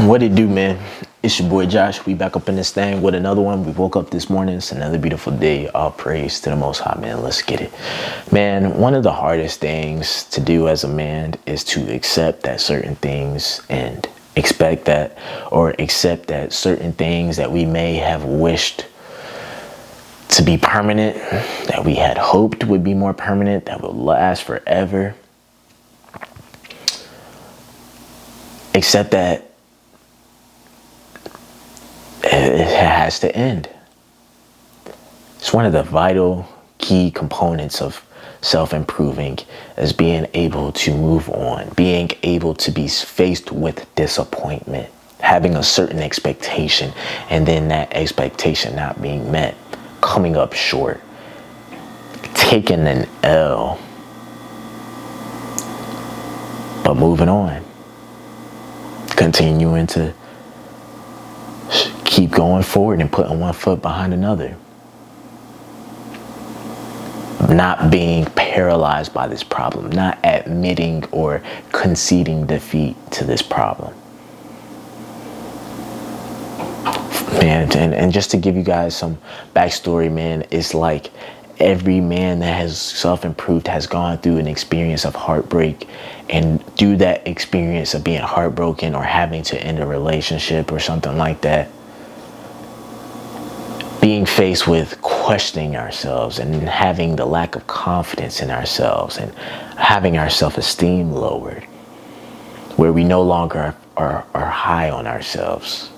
What it do, man? It's your boy Josh. We back up in this thing with another one. We woke up this morning. It's another beautiful day. All praise to the Most High, man. Let's get it. Man, one of the hardest things to do as a man is to accept that certain things and expect that, or accept that certain things that we may have wished to be permanent, that we had hoped would be more permanent, that would last forever. Accept that it has to end. It's one of the vital key components of self-improving, is being able to move on, being able to be faced with disappointment, having a certain expectation, and then that expectation not being met, coming up short, taking an L, but moving on, continuing to keep going forward and putting one foot behind another. Not being paralyzed by this problem, not admitting or conceding defeat to this problem. Man, and just to give you guys some backstory, man, it's like every man that has self-improved has gone through an experience of heartbreak, and through that experience of being heartbroken or having to end a relationship or something like that, being faced with questioning ourselves and having the lack of confidence in ourselves and having our self-esteem lowered, where we no longer are high on ourselves.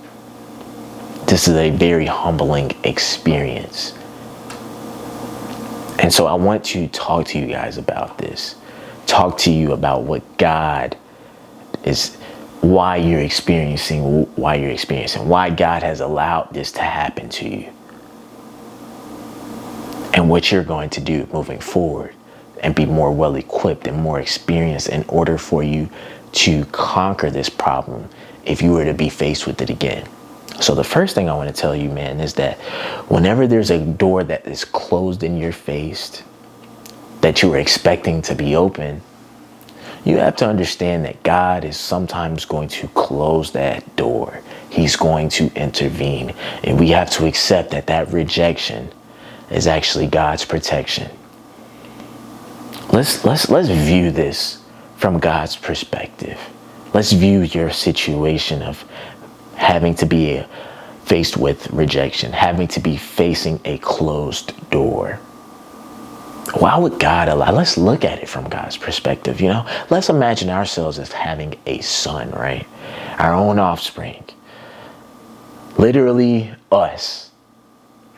This is a very humbling experience. And so I want to talk to you guys about this. Talk to you about what God is, why you're experiencing, why God has allowed this to happen to you, and what you're going to do moving forward and be more well equipped and more experienced in order for you to conquer this problem if you were to be faced with it again. So the first thing I want to tell you, man, is that whenever there's a door that is closed in your face that you were expecting to be open, you have to understand that God is sometimes going to close that door. He's going to intervene, and we have to accept that that rejection is actually God's protection. Let's view this from God's perspective. Let's view your situation of having to be faced with rejection, having to be facing a closed door. Why would God allow? Let's look at it from God's perspective. Let's imagine ourselves as having a son, right? Our own offspring, literally us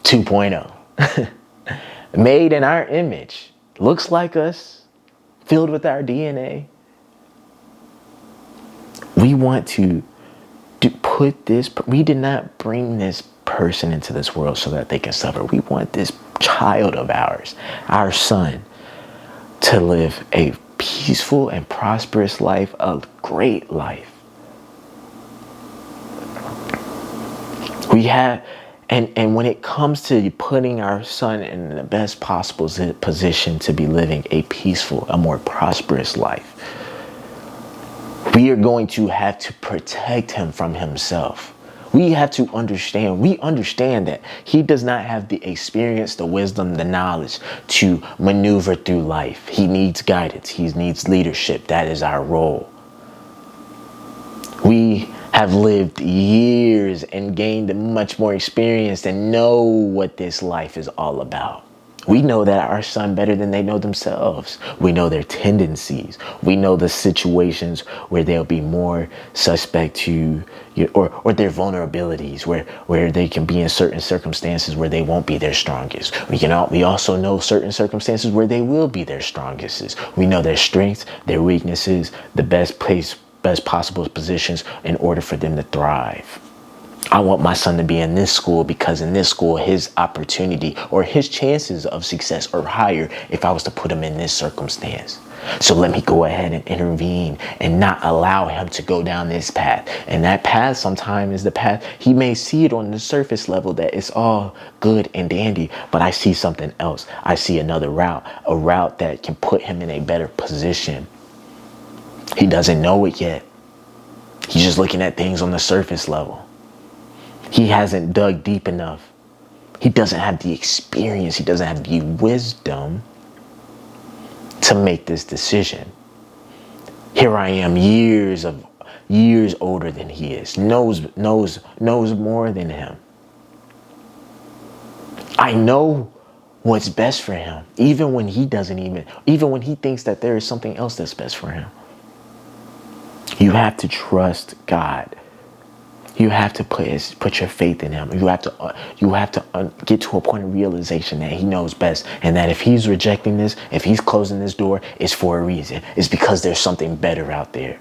2.0. Made in our image, looks like us, filled with our DNA. We want to we did not bring this person into this world so that they can suffer. We want this child of ours, our son, to live a peaceful and prosperous life, a great life. And when it comes to putting our son in the best possible position to be living a peaceful, a more prosperous life, we are going to have to protect him from himself. We have to understand, we understand that he does not have the experience, the wisdom, the knowledge to maneuver through life. He needs guidance. He needs leadership. That is our role. We have lived years and gained much more experience and know what this life is all about. We know that our son better than they know themselves. We know their tendencies. We know the situations where they'll be more suspect to, or their vulnerabilities, where they can be in certain circumstances where they won't be their strongest. We also know certain circumstances where they will be their strongest. We know their strengths, their weaknesses, the best possible positions in order for them to thrive. I want my son to be in this school because in this school, his opportunity or his chances of success are higher if I was to put him in this circumstance. So let me go ahead and intervene and not allow him to go down this path. And that path sometimes is the path. He may see it on the surface level that it's all good and dandy, but I see something else. I see another route, a route that can put him in a better position. He doesn't know it yet. He's just looking at things on the surface level. He hasn't dug deep enough. He doesn't have the experience. He doesn't have the wisdom to make this decision. Here I am, years older than he is, knows more than him. I know what's best for him, even when he thinks that there is something else that's best for him. You have to trust God. You have to put your faith in him. You have to get to a point of realization that he knows best, and that if he's rejecting this, if he's closing this door, it's for a reason. It's because there's something better out there.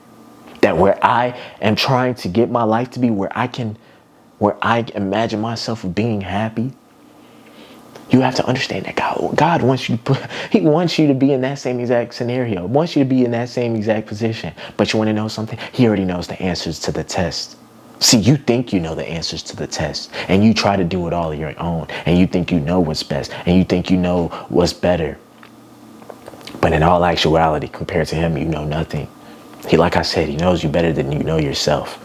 That where I am trying to get my life to be, where I imagine myself being happy, you have to understand that God wants you he wants you to be in that same exact scenario, wants you to be in that same exact position. But you want to know something? He already knows the answers to the test. See, you think you know the answers to the test, and you try to do it all on your own, and you think you know what's best, and you think you know what's better. But in all actuality, compared to him, you know nothing. Like I said, he knows you better than you know yourself.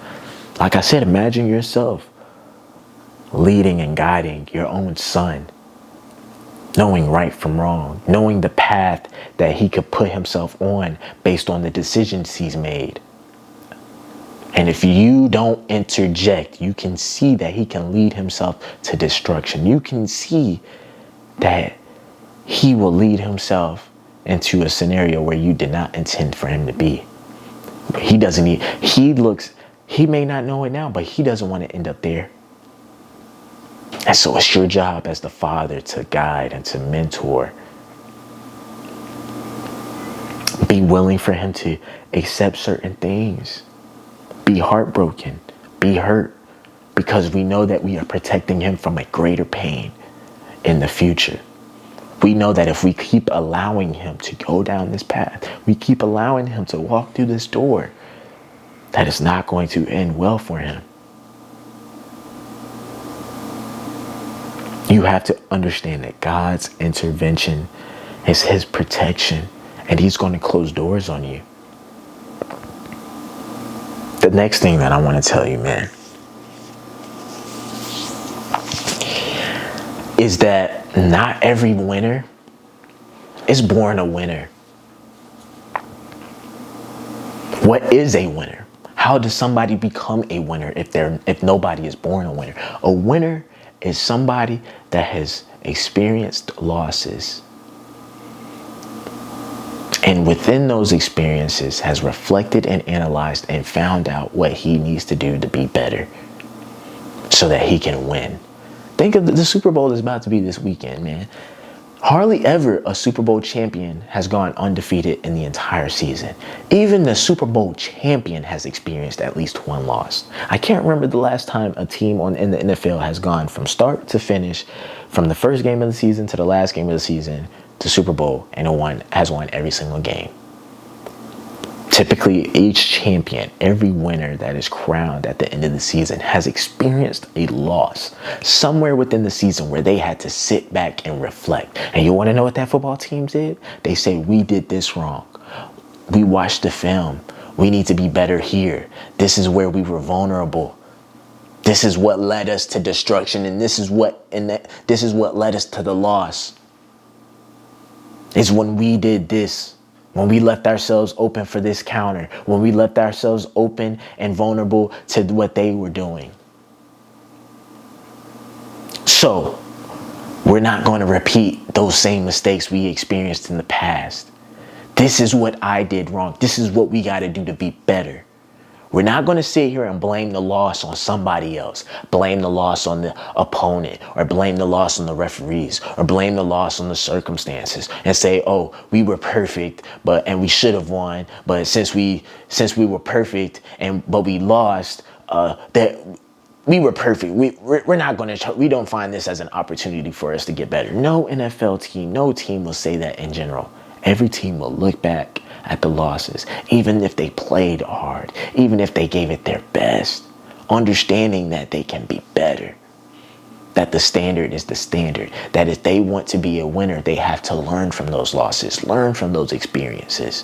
Like I said, imagine yourself leading and guiding your own son, knowing right from wrong, knowing the path that he could put himself on based on the decisions he's made. And if you don't interject, you can see that he can lead himself to destruction. You can see that he will lead himself into a scenario where you did not intend for him to be. He may not know it now, but he doesn't want to end up there. And so it's your job as the father to guide and to mentor. Be willing for him to accept certain things. Be heartbroken. Be hurt. Because we know that we are protecting him from a greater pain in the future. We know that if we keep allowing him to go down this path, we keep allowing him to walk through this door, that it's not going to end well for him. You have to understand that God's intervention is his protection, and he's going to close doors on you. The next thing that I want to tell you, man, is that not every winner is born a winner. What is a winner? How does somebody become a winner if nobody is born a winner? A winner is somebody that has experienced losses, and within those experiences has reflected and analyzed and found out what he needs to do to be better so that he can win. Think of the Super Bowl is about to be this weekend, man. Hardly ever a Super Bowl champion has gone undefeated in the entire season. Even the Super Bowl champion has experienced at least one loss. I can't remember the last time a team in the NFL has gone from start to finish, from the first game of the season to the last game of the season to Super Bowl, and has won every single game. Typically, each champion, every winner that is crowned at the end of the season has experienced a loss somewhere within the season where they had to sit back and reflect. And you want to know what that football team did? They say, we did this wrong. We watched the film. We need to be better here. This is where we were vulnerable. This is what led us to destruction, and this is what led us to the loss. It's when we did this. When we left ourselves open for this counter, when we left ourselves open and vulnerable to what they were doing. So, we're not going to repeat those same mistakes we experienced in the past. This is what I did wrong. This is what we got to do to be better. We're not going to sit here and blame the loss on somebody else. Blame the loss on the opponent, or blame the loss on the referees, or blame the loss on the circumstances, and say, "Oh, we were perfect, and we should have won. But since we were perfect but we lost, that we were perfect. We're not going to. We don't find this as an opportunity for us to get better." No NFL team, no team will say that in general. Every team will look back at the losses, even if they played hard, even if they gave it their best, understanding that they can be better, that the standard is the standard, that if they want to be a winner, they have to learn from those losses, learn from those experiences.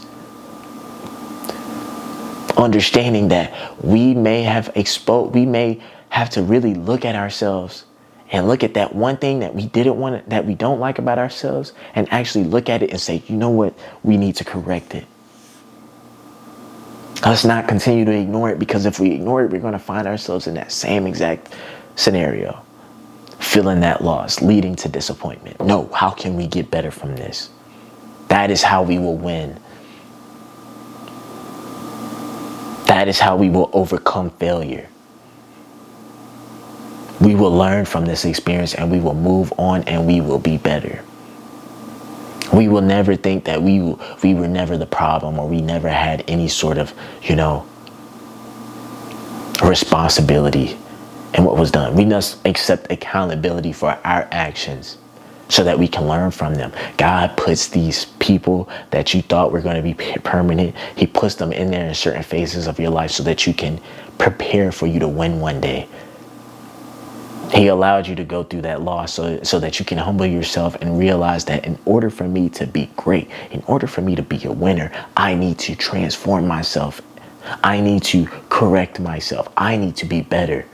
Understanding that we may have to really look at ourselves and look at that one thing that that we don't like about ourselves, and actually look at it and say, you know what, we need to correct it. Let's not continue to ignore it, because if we ignore it, we're going to find ourselves in that same exact scenario, feeling that loss, leading to disappointment. No, how can we get better from this? That is how we will win. That is how we will overcome failure. We will learn from this experience, and we will move on, and we will be better. We will never think that we were never the problem, or we never had any sort of, responsibility in what was done. We must accept accountability for our actions so that we can learn from them. God puts these people that you thought were going to be permanent, He puts them in there in certain phases of your life so that you can prepare for you to win one day. He allowed you to go through that loss so that you can humble yourself and realize that in order for me to be great, in order for me to be a winner, I need to transform myself. I need to correct myself. I need to be better.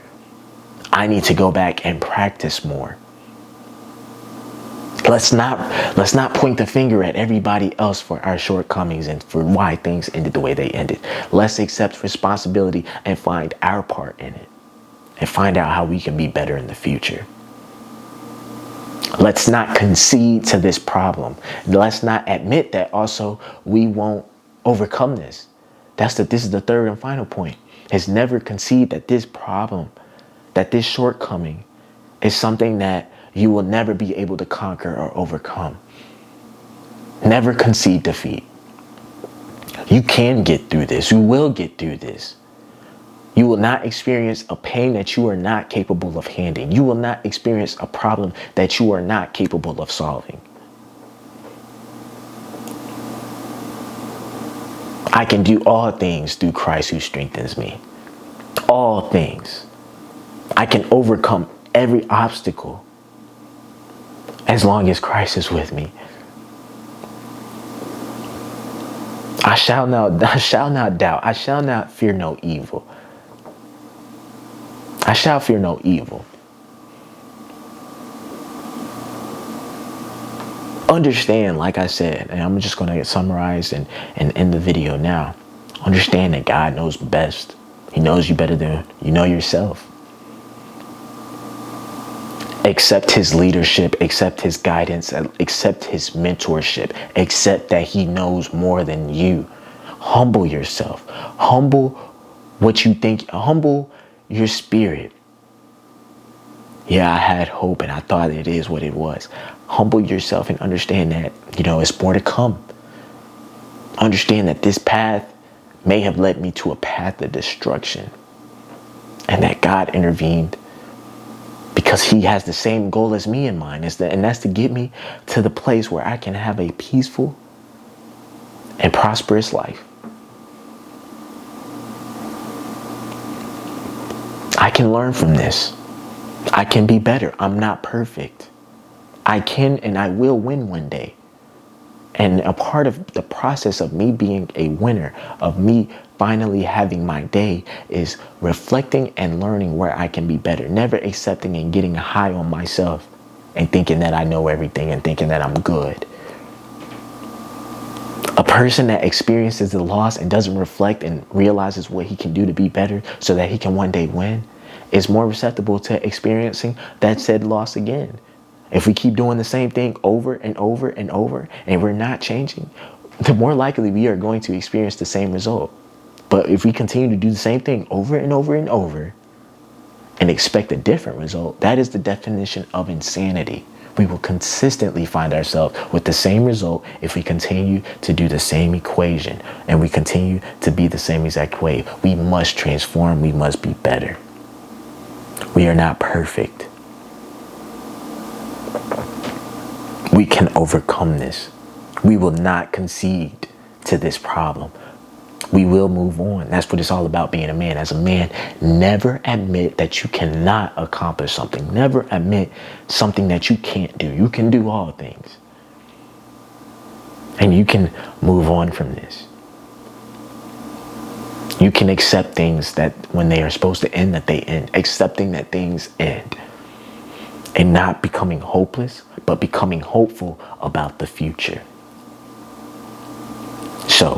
I need to go back and practice more. Let's not point the finger at everybody else for our shortcomings and for why things ended the way they ended. Let's accept responsibility and find our part in it, and find out how we can be better in the future. Let's not concede to this problem. Let's not admit that also we won't overcome this. This is the third and final point. Is never concede that this problem, that this shortcoming is something that you will never be able to conquer or overcome. Never concede defeat. You can get through this. You will get through this. You will not experience a pain that you are not capable of handling. You will not experience a problem that you are not capable of solving. I can do all things through Christ who strengthens me. All things. I can overcome every obstacle as long as Christ is with me. I shall not doubt. I shall not fear no evil. I shall fear no evil. Understand, like I said, and I'm just going to summarize and end the video now. Understand that God knows best. He knows you better than you know yourself. Accept His leadership, accept His guidance, accept His mentorship, accept that He knows more than you. Humble yourself. Humble what you think. Humble your spirit. Yeah, I had hope and I thought it is what it was. Humble yourself and understand that, it's more to come. Understand that this path may have led me to a path of destruction, and that God intervened because He has the same goal as me in mind, and that's to get me to the place where I can have a peaceful and prosperous life. I can learn from this. I can be better. I'm not perfect. I can and I will win one day. And a part of the process of me being a winner, of me finally having my day, is reflecting and learning where I can be better. Never accepting and getting high on myself and thinking that I know everything and thinking that I'm good. A person that experiences the loss and doesn't reflect and realizes what he can do to be better so that he can one day win is more susceptible to experiencing that said loss again. If we keep doing the same thing over and over and over and we're not changing, the more likely we are going to experience the same result. But if we continue to do the same thing over and over and over and expect a different result, that is the definition of insanity. We will consistently find ourselves with the same result if we continue to do the same equation and we continue to be the same exact way. We must transform. We must be better. We are not perfect. We can overcome this. We will not concede to this problem. We will move on. That's what it's all about, being a man. As a man, never admit that you cannot accomplish something. Never admit something that you can't do. You can do all things. And you can move on from this. You can accept things that when they are supposed to end, that they end. Accepting that things end. And not becoming hopeless, but becoming hopeful about the future. So,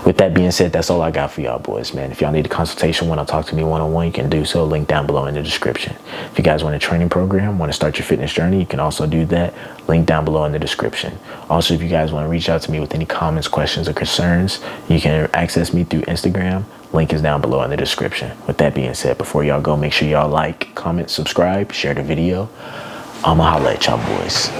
with that being said, that's all I got for y'all boys, man. If y'all need a consultation, want to talk to me one-on-one, you can do so. Link down below in the description. If you guys want a training program, want to start your fitness journey, you can also do that. Link down below in the description. Also, if you guys want to reach out to me with any comments, questions, or concerns, you can access me through Instagram. Link is down below in the description. With that being said, before y'all go, make sure y'all like, comment, subscribe, share the video. I'ma holla at y'all boys.